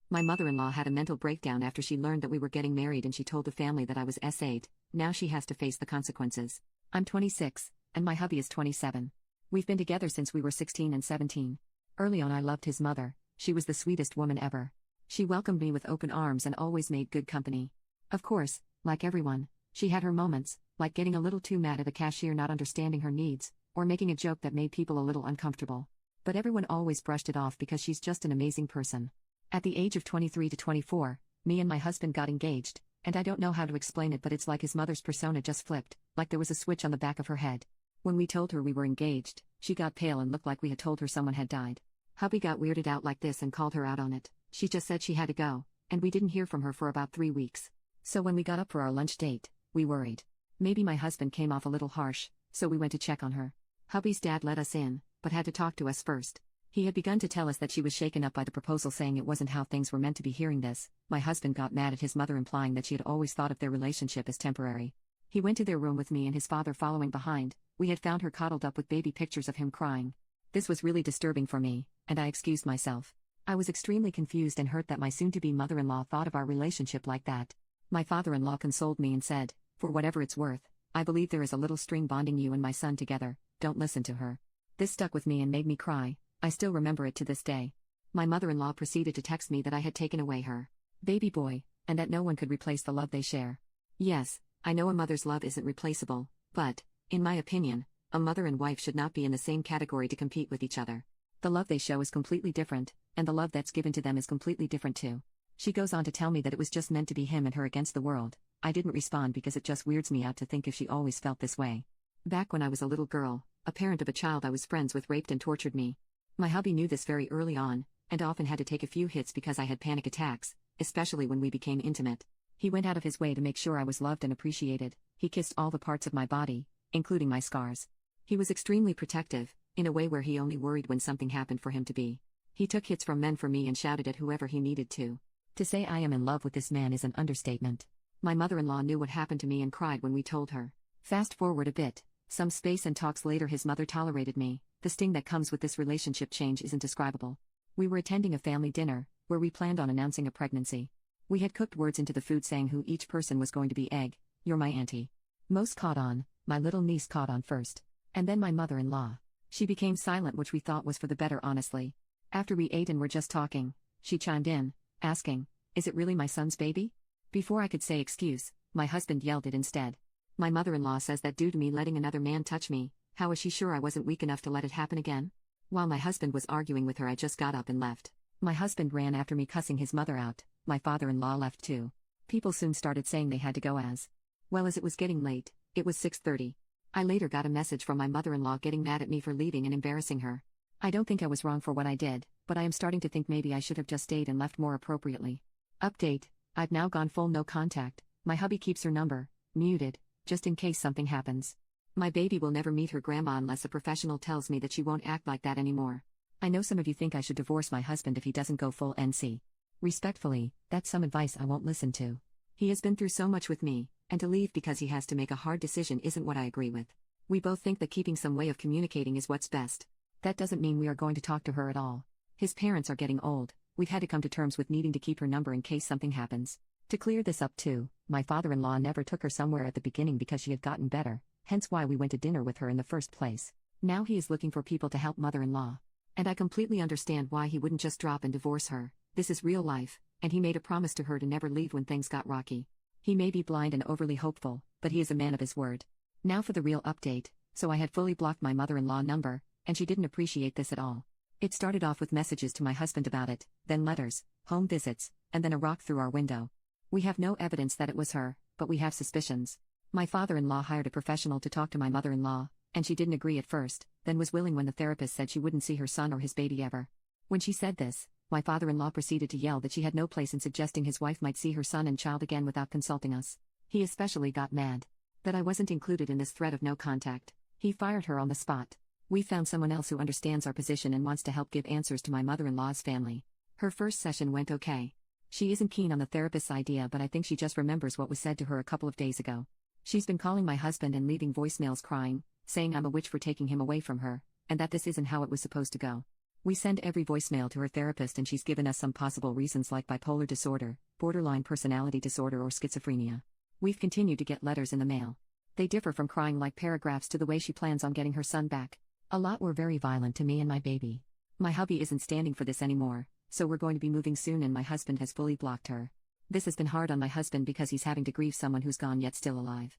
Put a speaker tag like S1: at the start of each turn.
S1: My mother-in-law had a mental breakdown after she learned that we were getting married and she told the family that I was S8, now she has to face the consequences. I'm 26, and my hubby is 27. We've been together since we were 16 and 17. Early on I loved his mother, she was the sweetest woman ever. She welcomed me with open arms and always made good company. Of course, like everyone, she had her moments, like getting a little too mad at the cashier not understanding her needs, or making a joke that made people a little uncomfortable. But everyone always brushed it off because she's just an amazing person. At the age of 23 to 24, me and my husband got engaged, and I don't know how to explain it, but it's like his mother's persona just flipped, like there was a switch on the back of her head. When we told her we were engaged, she got pale and looked like we had told her someone had died. Hubby got weirded out like this and called her out on it. She just said she had to go, and we didn't hear from her for about 3 weeks. So when we got up for our lunch date, we worried. Maybe my husband came off a little harsh, so we went to check on her. Hubby's dad let us in, but had to talk to us first. He had begun to tell us that she was shaken up by the proposal, saying it wasn't how things were meant to be. Hearing this, my husband got mad at his mother, implying that she had always thought of their relationship as temporary. He went to their room with me and his father following behind. We had found her coddled up with baby pictures of him crying. This was really disturbing for me, and I excused myself. I was extremely confused and hurt that my soon-to-be mother-in-law thought of our relationship like that. My father-in-law consoled me and said, "For whatever it's worth, I believe there is a little string bonding you and my son together, don't listen to her." This stuck with me and made me cry. I still remember it to this day. My mother-in-law proceeded to text me that I had taken away her baby boy, and that no one could replace the love they share. Yes, I know a mother's love isn't replaceable, but, in my opinion, a mother and wife should not be in the same category to compete with each other. The love they show is completely different, and the love that's given to them is completely different too. She goes on to tell me that it was just meant to be him and her against the world. I didn't respond because it just weirds me out to think if she always felt this way. Back when I was a little girl, a parent of a child I was friends with raped and tortured me. My hubby knew this very early on, and often had to take a few hits because I had panic attacks, especially when we became intimate. He went out of his way to make sure I was loved and appreciated. He kissed all the parts of my body, including my scars. He was extremely protective, in a way where he only worried when something happened for him to be. He took hits from men for me and shouted at whoever he needed to. To say I am in love with this man is an understatement. My mother-in-law knew what happened to me and cried when we told her. Fast forward a bit, some space and talks later, his mother tolerated me. The sting that comes with this relationship change isn't describable. We were attending a family dinner, where we planned on announcing a pregnancy. We had cooked words into the food saying who each person was going to be. Egg, you're my auntie. Most caught on, my little niece caught on first. And then my mother-in-law. She became silent, which we thought was for the better, honestly. After we ate and were just talking, she chimed in, asking, "Is it really my son's baby?" Before I could say excuse, my husband yelled it instead. My mother-in-law says that due to me letting another man touch me, how is she sure I wasn't weak enough to let it happen again? While my husband was arguing with her, I just got up and left. My husband ran after me, cussing his mother out. My father-in-law left too. People soon started saying they had to go as well, as it was getting late. It was 6:30. I later got a message from my mother-in-law getting mad at me for leaving and embarrassing her. I don't think I was wrong for what I did, but I am starting to think maybe I should have just stayed and left more appropriately. Update: I've now gone full no contact. My hubby keeps her number muted, just in case something happens. My baby will never meet her grandma unless a professional tells me that she won't act like that anymore. I know some of you think I should divorce my husband if he doesn't go full NC. Respectfully, that's some advice I won't listen to. He has been through so much with me, and to leave because he has to make a hard decision isn't what I agree with. We both think that keeping some way of communicating is what's best. That doesn't mean we are going to talk to her at all. His parents are getting old. We've had to come to terms with needing to keep her number in case something happens. To clear this up too, my father-in-law never took her somewhere at the beginning because she had gotten better, hence why we went to dinner with her in the first place. Now he is looking for people to help mother-in-law. And I completely understand why he wouldn't just drop and divorce her. This is real life, and he made a promise to her to never leave when things got rocky. He may be blind and overly hopeful, but he is a man of his word. Now for the real update. So I had fully blocked my mother-in-law number, and she didn't appreciate this at all. It started off with messages to my husband about it, then letters, home visits, and then a rock through our window. We have no evidence that it was her, but we have suspicions. My father-in-law hired a professional to talk to my mother-in-law, and she didn't agree at first, then was willing when the therapist said she wouldn't see her son or his baby ever. When she said this, my father-in-law proceeded to yell that she had no place in suggesting his wife might see her son and child again without consulting us. He especially got mad that I wasn't included in this threat of no contact. He fired her on the spot. We found someone else who understands our position and wants to help give answers to my mother-in-law's family. Her first session went okay. She isn't keen on the therapist's idea, but I think she just remembers what was said to her a couple of days ago. She's been calling my husband and leaving voicemails crying, saying I'm a witch for taking him away from her, and that this isn't how it was supposed to go. We send every voicemail to her therapist and she's given us some possible reasons like bipolar disorder, borderline personality disorder, or schizophrenia. We've continued to get letters in the mail. They differ from crying like paragraphs to the way she plans on getting her son back. A lot were very violent to me and my baby. My hubby isn't standing for this anymore, so we're going to be moving soon and my husband has fully blocked her. This has been hard on my husband because he's having to grieve someone who's gone yet still alive.